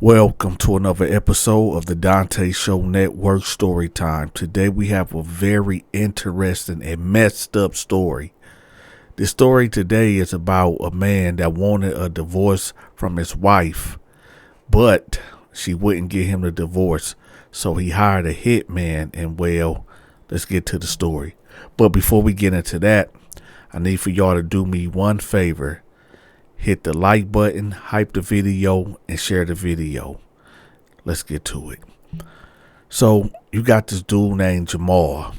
Welcome to another episode of the Dante Show Network Story Time. Today we have a very interesting and messed up story. The story today is about a man that wanted a divorce from his wife, but she wouldn't give him the divorce, so he hired a hitman. And well, let's get to the story. But before we get into that, I need for y'all to do me one favor. Hit the like button, hype the video, and share the video. Let's get to it. So you got this dude named Jamal.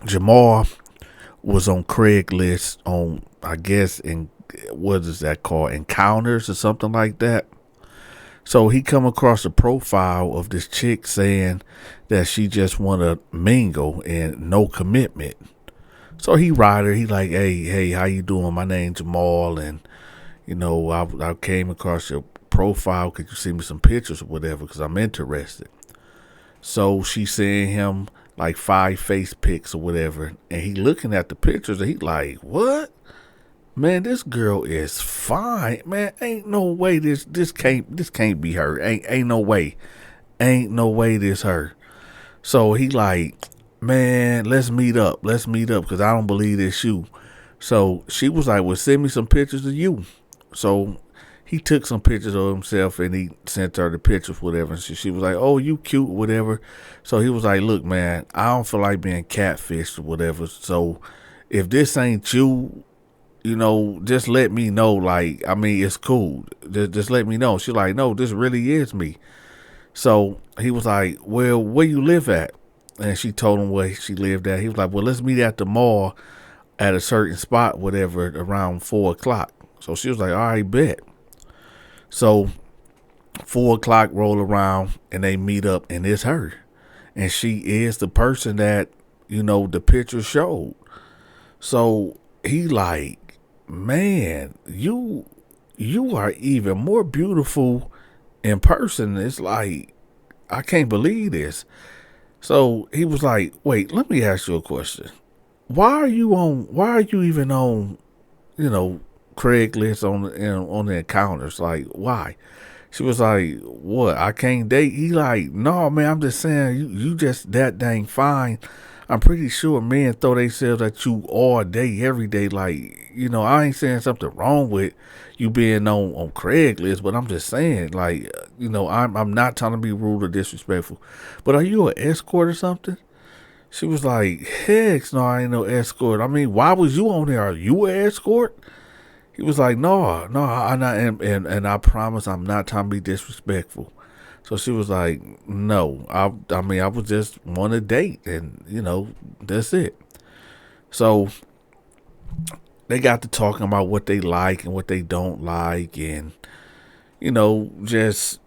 Jamal was on Craigslist on, I guess, in what is that called? Encounters or something like that. So he come across a profile of this chick saying that she just want to mingle and no commitment. So he write her. He like, hey, how you doing? My name's Jamal, and I came across your profile. Could you send me some pictures or whatever? Because I'm interested. So she sent him like 5 face pics or whatever. And he looking at the pictures and he like, what? Man, this girl is fine. Man, ain't no way this can't be her. Ain't no way. Ain't no way this her. So he like, man, let's meet up. Because I don't believe this you. So she was like, well, send me some pictures of you. So he took some pictures of himself and he sent her the pictures, whatever. And she was like, oh, you cute, whatever. So he was like, look, man, I don't feel like being catfished or whatever. So if this ain't you, just let me know. Like, I mean, it's cool. Just let me know. She's like, no, this really is me. So he was like, well, where you live at? And she told him where she lived at. He was like, well, let's meet at the mall at a certain spot, whatever, around 4:00. So she was like, all right, bet. So 4:00 roll around and they meet up and it's her. And she is the person that, the picture showed. So he like, man, you are even more beautiful in person. It's like, I can't believe this. So he was like, wait, let me ask you a question. Why are you even on, Craigslist on the encounters? Like, why? She was like, what? I can't date. He like, no, man, I'm just saying you just that dang fine. I'm pretty sure men throw themselves at you all day, every day. Like, I ain't saying something wrong with you being on Craigslist, but I'm just saying, like, I'm not trying to be rude or disrespectful. But are you an escort or something? She was like, heck no, I ain't no escort. I mean, why was you on there? Are you an escort? He was like, no, I'm not, and I promise I'm not trying to be disrespectful. So she was like, no, I mean, I was just want to date, and, that's it. So they got to talking about what they like and what they don't like, and, just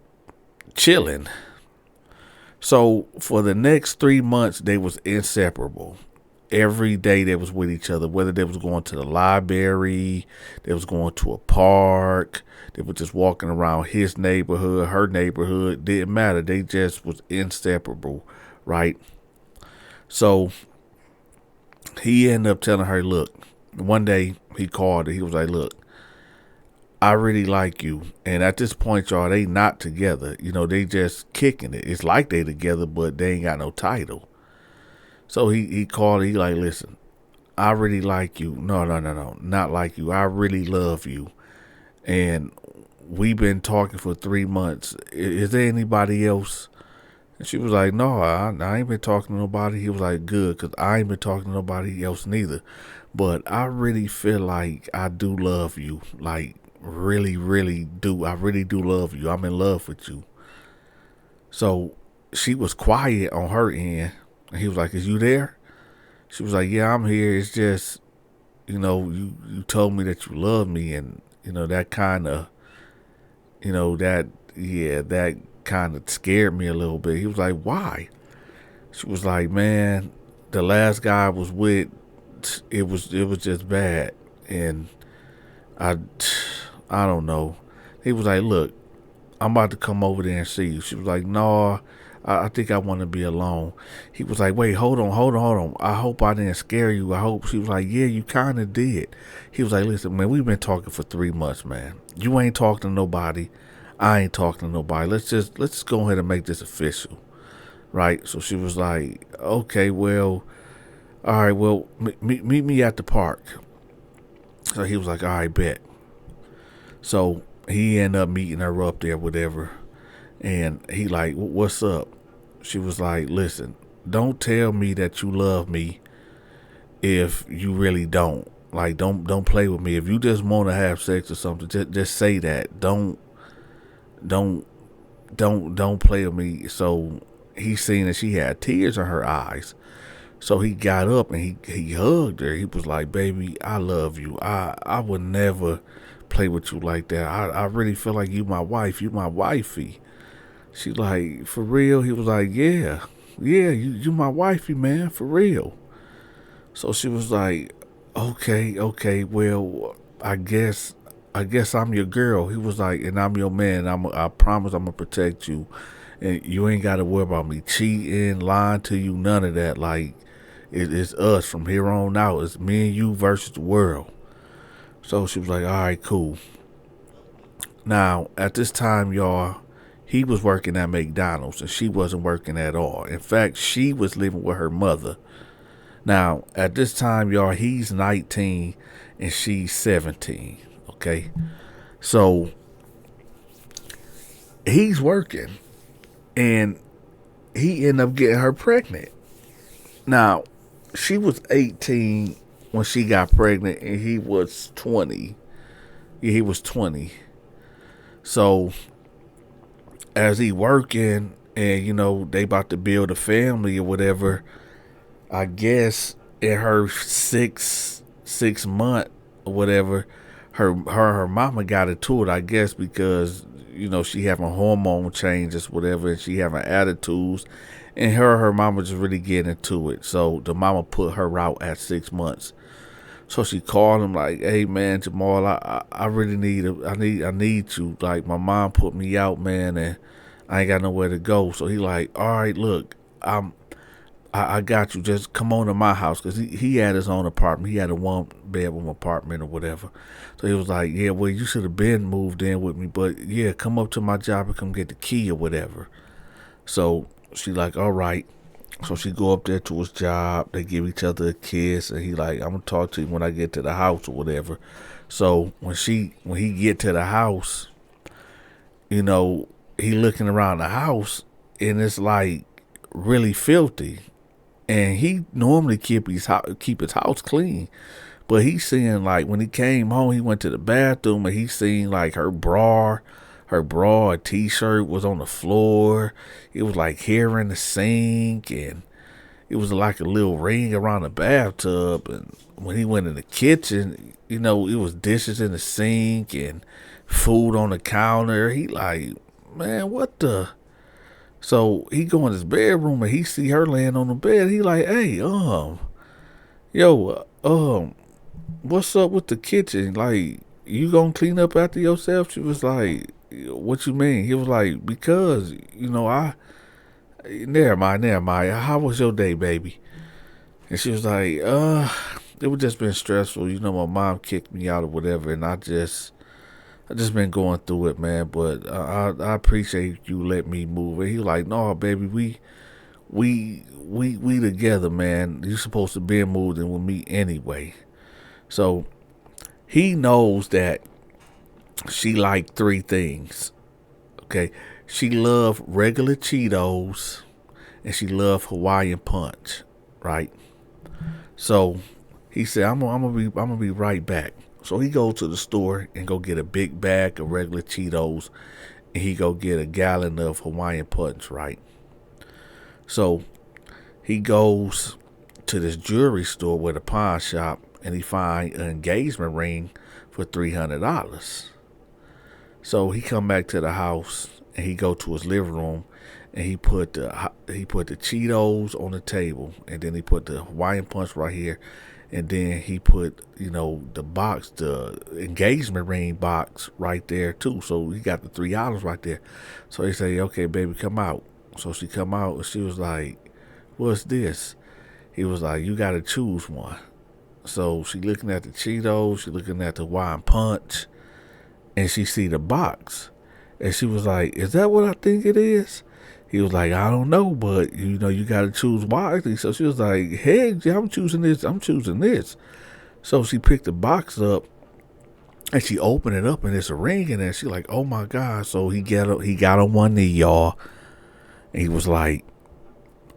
chilling. So for the next 3 months, they was inseparable. Every day they was with each other, whether they was going to the library, they was going to a park, they were just walking around his neighborhood, her neighborhood, didn't matter. They just was inseparable, right? So he ended up telling her, look, one day he called her, he was like, look, I really like you. And at this point, y'all, they not together. They just kicking it. It's like they together, but they ain't got no title. So he called her. He like, listen, I really like you. No, not like you. I really love you. And we've been talking for 3 months. Is there anybody else? And she was like, no, I ain't been talking to nobody. He was like, good, because I ain't been talking to nobody else neither. But I really feel like I do love you. Like, really, really do. I really do love you. I'm in love with you. So she was quiet on her end. And he was like, is you there? She was like, yeah, I'm here. It's just, you told me that you love me. And, that kind of, that kind of scared me a little bit. He was like, why? She was like, man, the last guy I was with, it was just bad. And I don't know. He was like, look, I'm about to come over there and see you. She was like, no, I think I want to be alone. He was like, wait, hold on. I hope I didn't scare you. I hope. She was like, yeah, you kind of did. He was like, listen, man, we've been talking for 3 months, man. You ain't talking to nobody. I ain't talking to nobody. Let's just go ahead and make this official, right? So she was like, okay, well, all right, well, meet me at the park. So he was like, all right, bet. So he ended up meeting her up there, whatever. And he like, what's up? She was like, listen, don't tell me that you love me if you really don't. Like, don't play with me. If you just want to have sex or something, just say that. Don't don't play with me. So he seen that she had tears in her eyes. So he got up and he hugged her. He was like, baby, I love you. I would never play with you like that. I really feel like you my wife. You my wifey. She like, for real? He was like, yeah. Yeah, you my wifey, man, for real. So she was like, okay, well, I guess I'm your girl. He was like, and I'm your man. I promise I'm gonna protect you, and you ain't got to worry about me cheating, lying to you, none of that. Like, it's us from here on out. It's me and you versus the world. So she was like, all right, cool. Now at this time, y'all, he was working at McDonald's and she wasn't working at all. In fact, she was living with her mother. Now, at this time, y'all, he's 19 and she's 17. Okay. So he's working and he ended up getting her pregnant. Now, she was 18 when she got pregnant and he was 20. Yeah, he was 20. So as he working and, they about to build a family or whatever, I guess in her six month or whatever, her mama got into it. I guess because she having hormone changes, whatever, and she having attitudes, and her mama just really getting into it. So the mama put her out at 6 months. So she called him like, "Hey man, Jamal, I really I need you. Like my mom put me out, man, and I ain't got nowhere to go." So he like, "All right, look, I got you. Just come on to my house," because he had his own apartment. He had a one bedroom apartment or whatever. So he was like, "Yeah, well, you should have been moved in with me, but yeah, come up to my job and come get the key or whatever." So she like, "All right." So she go up there to his job. They give each other a kiss, and he like, "I'm gonna talk to you when I get to the house or whatever." So when he get to the house, he looking around the house, and it's like really filthy. And he normally keep his house clean, but he seen like when he came home, he went to the bathroom and he seen like her bra, a t-shirt was on the floor. It was like hair in the sink, and it was like a little ring around the bathtub. And when he went in the kitchen, it was dishes in the sink and food on the counter. He like, man, what the? So he go in his bedroom and he see her laying on the bed. He like, hey, yo, what's up with the kitchen? Like, you gonna clean up after yourself? She was like, what you mean? He was like, because, never mind. How was your day, baby? And she was like, it was just been stressful. My mom kicked me out or whatever, and I just been going through it, man. But I appreciate you letting me move. And he was like, no, baby, we together, man. You supposed to be moved in with me anyway. So he knows that she like three things. Okay, she love regular Cheetos, and she love Hawaiian Punch, right? So he said, I'm gonna be right back. So he goes to the store and go get a big bag of regular Cheetos, and he go get a gallon of Hawaiian Punch, right? So he goes to this jewelry store with a pawn shop, and he find an engagement ring for $300. So he come back to the house and he go to his living room and he put the Cheetos on the table, and then he put the Hawaiian Punch right here, and then he put the engagement ring box right there too. So he got the $3 right there. So he say, okay, baby, come out. So she come out and she was like, what's this? He was like, you gotta choose one. So she looking at the Cheetos, she looking at the Hawaiian Punch, and she see the box. And she was like, is that what I think it is? He was like, I don't know, but you got to choose wisely. So she was like, hey, yeah, I'm choosing this. I'm choosing this. So she picked the box up and she opened it up and it's a ring in there. She like, oh my God. So he got on one knee, y'all. And he was like,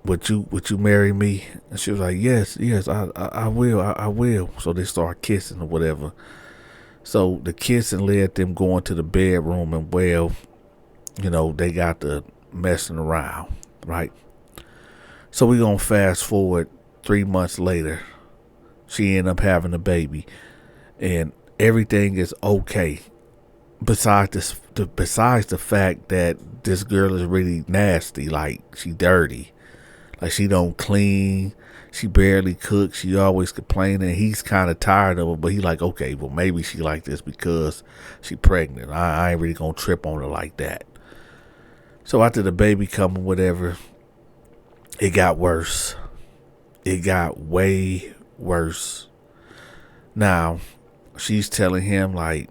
would you marry me? And she was like, yes, I will. I will. So they start kissing or whatever. So the kissing led them going to the bedroom and they got the messing around, right? So we gonna fast forward 3 months later. She ended up having a baby, and everything is okay. Besides the fact that this girl is really nasty, like she dirty, like she don't clean, she barely cooks, she always complaining. He's kind of tired of her, but he like, okay, well maybe she like this because she pregnant. I ain't really gonna trip on her like that. So after the baby coming, whatever, it got worse. It got way worse. Now, she's telling him, like,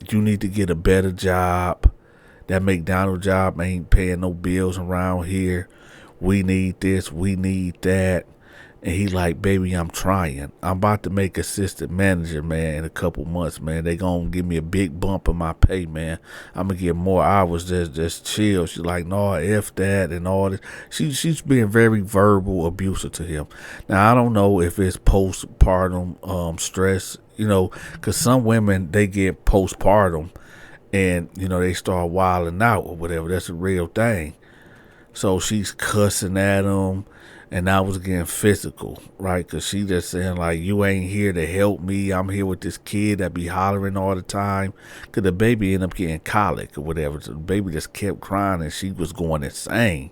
you need to get a better job. That McDonald's job ain't paying no bills around here. We need this, we need that. And he like, baby, I'm trying. I'm about to make assistant manager, man, in a couple months, man. They gonna give me a big bump in my pay, man. I'm gonna get more hours, just chill. She's like, no, F that and all this. She's being very verbal abusive to him. Now, I don't know if it's postpartum stress, because some women, they get postpartum and, they start wilding out or whatever. That's a real thing. So she's cussing at him. And I was getting physical, right? Because she just saying, like, you ain't here to help me. I'm here with this kid that be hollering all the time. Because the baby ended up getting colic or whatever. So the baby just kept crying and she was going insane,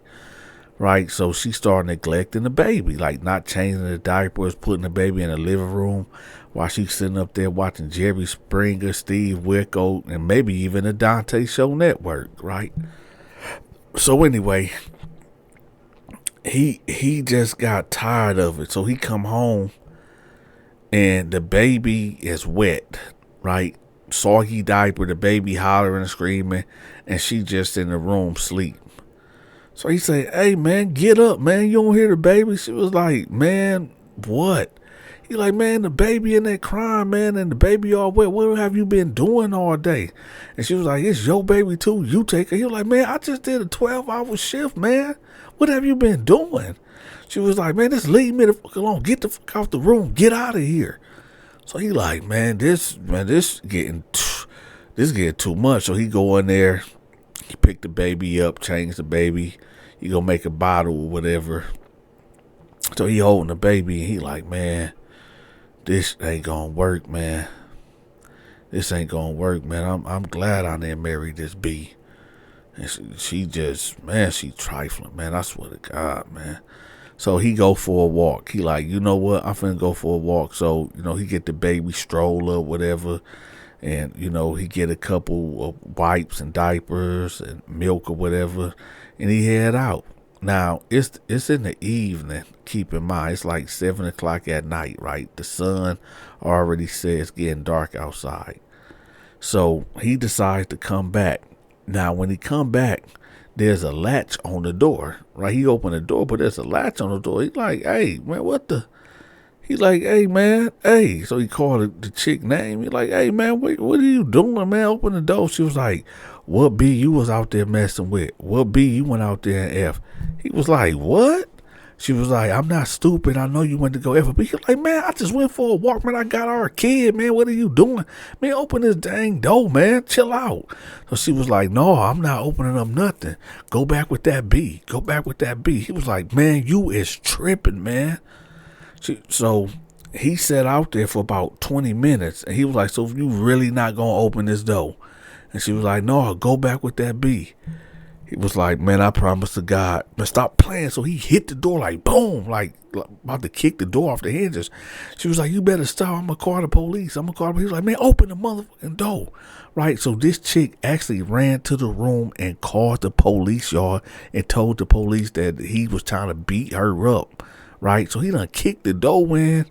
right? So she started neglecting the baby, like not changing the diapers, putting the baby in the living room while she's sitting up there watching Jerry Springer, Steve Wickow, and maybe even the Donta Show Network, right? So anyway, he just got tired of it. So he come home and the baby is wet, right? Soggy diaper, the baby hollering and screaming, and she just in the room sleep. So he say, hey man, get up, man. You don't hear the baby? She was like, man, what? He like, man, the baby in there crying, man, and the baby all wet. What have you been doing all day? And she was like, it's your baby too. You take her. He was like, man, I just did a 12-hour shift, man. What have you been doing? She was like, man, just leave me the fuck alone. Get the fuck out the room. Get out of here. So he like, this getting too much. So he go in there, he pick the baby up, change the baby. He go make a bottle or whatever. So he holding the baby and he like, man, this ain't gonna work, man. This ain't gonna work, man. I'm glad I didn't marry this B. And she just, man, she trifling, man. I swear to God, man. So he go for a walk. He like, you know what? I'm finna go for a walk. So, he get the baby stroller, whatever. And, he get a couple of wipes and diapers and milk or whatever. And he head out. Now, it's in the evening. Keep in mind, it's like 7 o'clock at night, right? The sun already says it's getting dark outside. So he decides to come back. Now, when he come back, there's a latch on the door, right? He opened the door, but there's a latch on the door. He's like, hey, man, what the? He's like, hey, man, hey. So he called the chick name. He's like, hey, man, what are you doing, man? Open the door. She was like, what B you was out there messing with? What B you went out there and F? He was like, what? She was like, I'm not stupid. I know you went to go F. But he was like, man, I just went for a walk, man. I got our kid, man. What are you doing? Man, open this dang door, man. Chill out. So she was like, no, I'm not opening up nothing. Go back with that B. Go back with that B. He was like, man, you is tripping, man. So he sat out there for about 20 minutes. And he was like, so you really not going to open this door? And she was like, no, go back with that B. He was like, man, I promise to God, man, stop playing. So he hit the door like boom, like about to kick the door off the hinges. She was like, you better stop. I'm going to call the police. He was like, man, open the motherfucking door. Right. So this chick actually ran to the room and called the police, y'all, and told the police that he was trying to beat her up. right? So he done kicked the door in.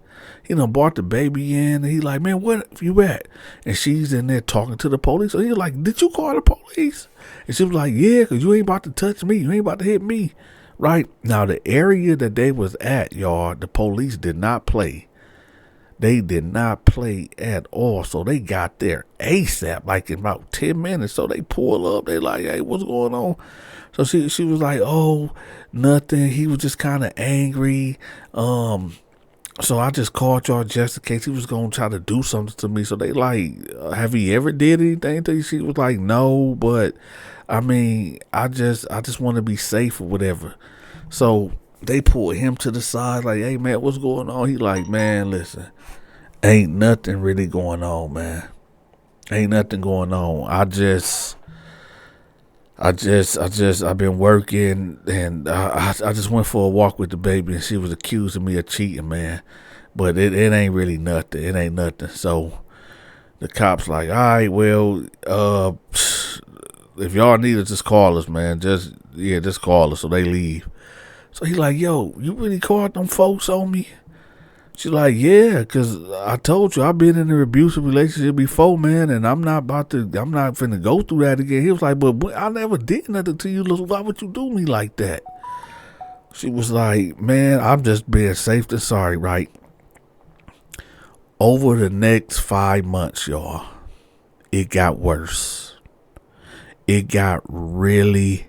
He done brought the baby in. And he like, man, where you at? And she's in there talking to the police. So he was like, did you call the police? And she was like, yeah, because you ain't about to touch me. You ain't about to hit me, right? Now, the area that they was at, y'all, the police did not play. They did not play at all. So they got there ASAP, like in about 10 minutes. So they pull up. They like, hey, what's going on? So she was like, oh, nothing. He was just kind of angry. So I just called y'all just in case he was going to try to do something to me. So they like, have he ever did anything to you? She was like, no, but I mean, I just want to be safe or whatever. So they pulled him to the side like, hey, man, what's going on? He like, man, listen, ain't nothing really going on, man. Ain't nothing going on. I've been working, and I just went for a walk with the baby, and she was accusing me of cheating, man. But it ain't really nothing. It ain't nothing. So the cops like, all right, well, if y'all need us, just call us, man. Just call us. So they leave. So he like, yo, you really called them folks on me? She's like, yeah, because I told you I've been in an abusive relationship before, man, and I'm not finna go through that again. He was like, but I never did nothing to you. Why would you do me like that? She was like, man, I'm just being safe than sorry, right? Over the next 5 months, y'all, it got worse. It got really,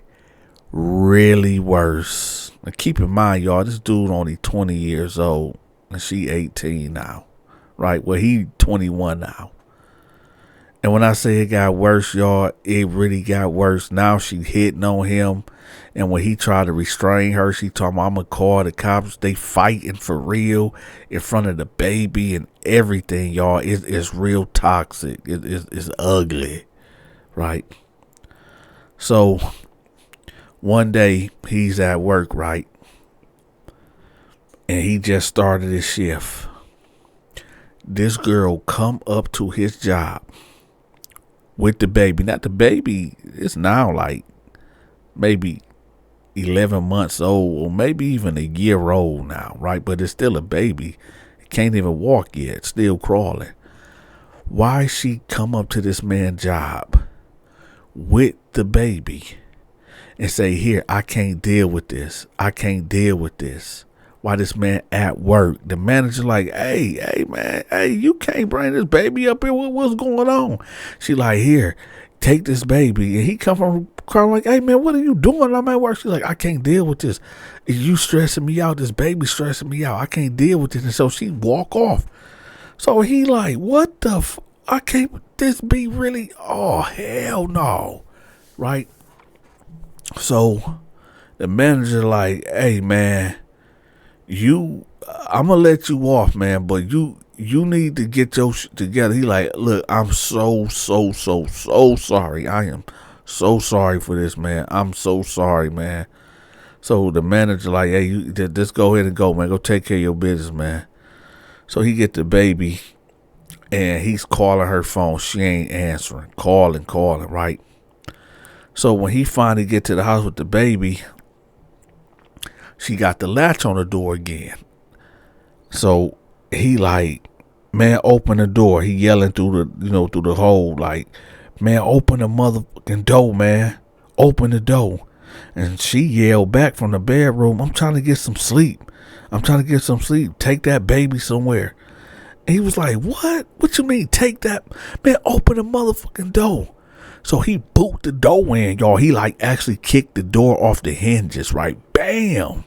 really worse. Now, keep in mind, y'all, this dude only 20 years old. And she 18 now, right? Well, he 21 now. And when I say it got worse, y'all, it really got worse. Now she hitting on him. And when he tried to restrain her, she told him, I'm going to call the cops. They fighting for real in front of the baby and everything, y'all. It's real toxic. It's ugly, right? So one day he's at work, right? And he just started his shift. This girl come up to his job with the baby. Not the baby is now like maybe 11 months old or maybe even a year old now, right? But it's still a baby. It can't even walk yet, still crawling. Why she come up to this man's job with the baby and say, here, I can't deal with this. I can't deal with this. Why this man at work? The manager like, hey, man, hey, you can't bring this baby up here. What's going on? She like, here, take this baby. And he come from crying like, hey, man, what are you doing? I'm at work. She like, I can't deal with this. You stressing me out. This baby stressing me out. I can't deal with this. And so she walk off. So he like, what the I can't, this be really, oh, hell no. Right? So the manager like, hey, man, I'm gonna let you off, man, but you need to get your shit together. He like, look, I'm so sorry. I am so sorry for this, man. I'm so sorry, man. So the manager like, hey, you just go ahead and go, man. Go take care of your business, man. So he get the baby, and he's calling her phone. She ain't answering, calling, right? So when he finally get to the house with the baby, she got the latch on the door again. So he like, man, open the door. He yelling through the hole like, man, open the motherfucking door, man. Open the door. And she yelled back from the bedroom, I'm trying to get some sleep. Take that baby somewhere. And he was like, what? What you mean take that? Man, open the motherfucking door. So he boot the door in, y'all. He like actually kicked the door off the hinges, right? Bam.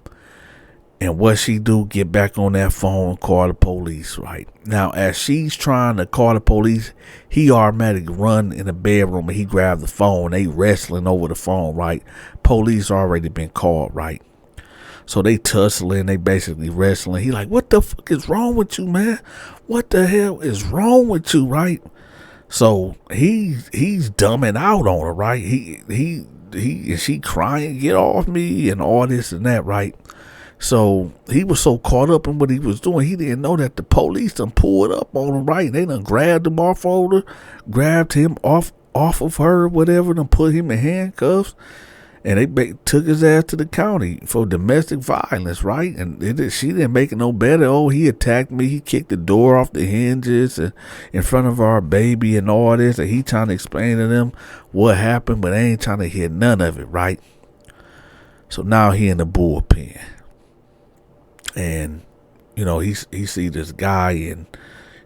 And what she do, get back on that phone and call the police, right? Now, as she's trying to call the police, he automatically run in the bedroom and he grabbed the phone. They wrestling over the phone, right? Police already been called, right? So they tussling, they basically wrestling. He like, what the fuck is wrong with you, man? What the hell is wrong with you, right? So he's dumbing out on her, right? She crying, get off me and all this and that, right? So he was so caught up in what he was doing, he didn't know that the police done pulled up on him, right? They done grabbed him off of her, grabbed him off of her, whatever, and put him in handcuffs. and they took his ass to the county for domestic violence, right? And she didn't make it no better. Oh, he attacked me. He kicked the door off the hinges and in front of our baby and all this. And he trying to explain to them what happened, but they ain't trying to hear none of it, right? So now he in the bullpen, and he see this guy, and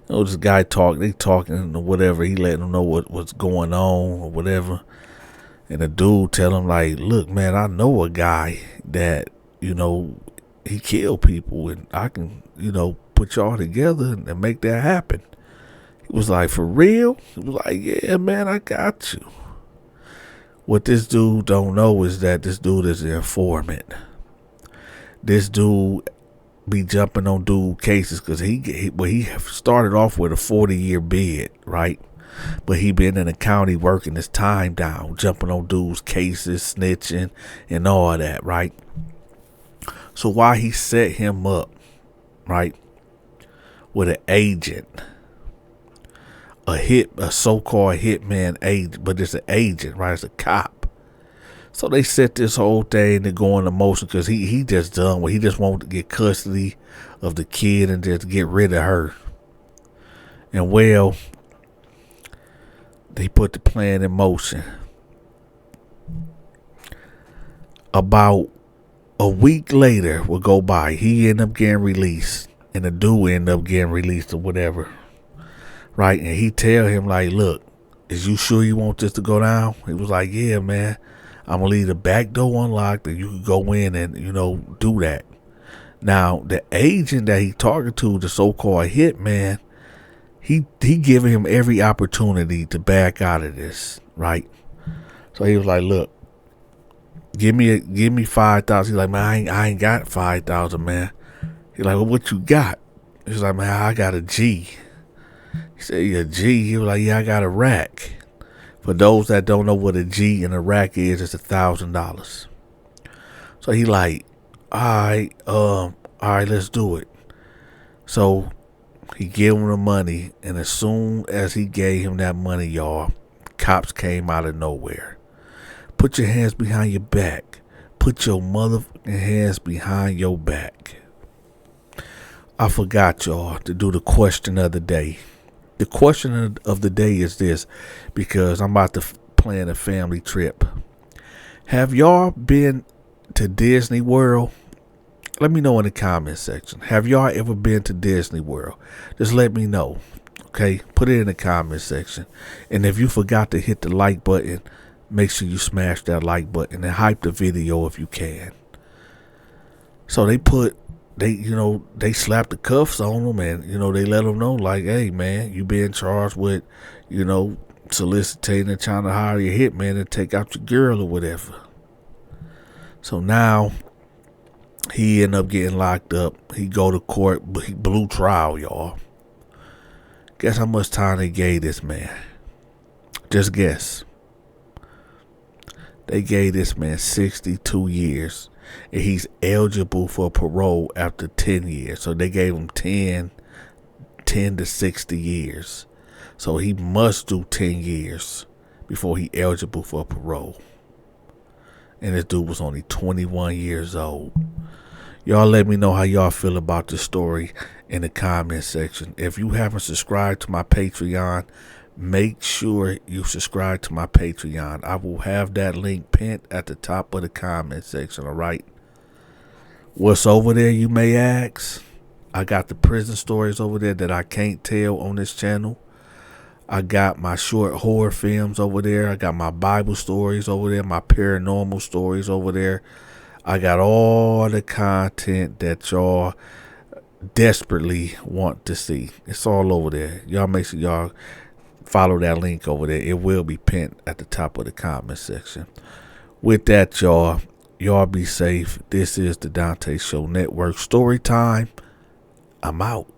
this guy they talking or whatever. He letting them know what's going on or whatever. And the dude tell him, like, look, man, I know a guy that, he killed people, and I can, put y'all together and make that happen. He was like, for real? He was like, yeah, man, I got you. What this dude don't know is that this dude is an informant. This dude be jumping on dude cases because he started off with a 40-year bid, right? But he been in the county working his time down, jumping on dudes' cases, snitching, and all that, right? So why he set him up, right, with an agent, a so-called hitman agent, but it's an agent, right? It's a cop. So they set this whole thing to go into motion because he just done what he just wanted to get custody of the kid and just get rid of her. And well, they put the plan in motion. About a week later will go by. He end up getting released, and the dude end up getting released or whatever, right? And he tell him, like, look, is you sure you want this to go down? He was like, yeah, man, I'm gonna leave the back door unlocked and you can go in and do that. Now the agent that he talking to, the so-called hitman, he giving him every opportunity to back out of this, right? So he was like, look, give me 5,000. He's like, man, I ain't got 5,000, man. He's like, well, what you got? He's like, man, I got a G. He said, yeah, G. He was like, yeah, I got a rack. For those that don't know what a G and a rack is, it's $1,000. So he like, all right, let's do it. So he gave him the money, and as soon as he gave him that money, y'all, cops came out of nowhere. Put your hands behind your back. Put your motherfucking hands behind your back. I forgot, y'all, to do the question of the day. The question of the day is this, because I'm about to plan a family trip. Have y'all been to Disney World? Let me know in the comment section. Have y'all ever been to Disney World? Just let me know, okay? Put it in the comment section. And if you forgot to hit the like button, make sure you smash that like button and hype the video if you can. So they slapped the cuffs on them, and they let them know, like, hey man, you being charged with soliciting and trying to hire your hitman and take out your girl or whatever. So now he ended up getting locked up. He go to court, but he blew trial, y'all. Guess how much time they gave this man? Just guess. They gave this man 62 years. And he's eligible for parole after 10 years. So they gave him 10 to 60 years. So he must do 10 years before he eligible for parole. And this dude was only 21 years old. Y'all let me know how y'all feel about this story in the comment section. If you haven't subscribed to my Patreon, make sure you subscribe to my Patreon. I will have that link pinned at the top of the comment section, all right? What's over there, you may ask? I got the prison stories over there that I can't tell on this channel. I got my short horror films over there. I got my Bible stories over there, my paranormal stories over there. I got all the content that y'all desperately want to see. It's all over there. Y'all make sure y'all follow that link over there. It will be pinned at the top of the comment section. With that, y'all be safe. This is the Donta Show Network Story Time. I'm out.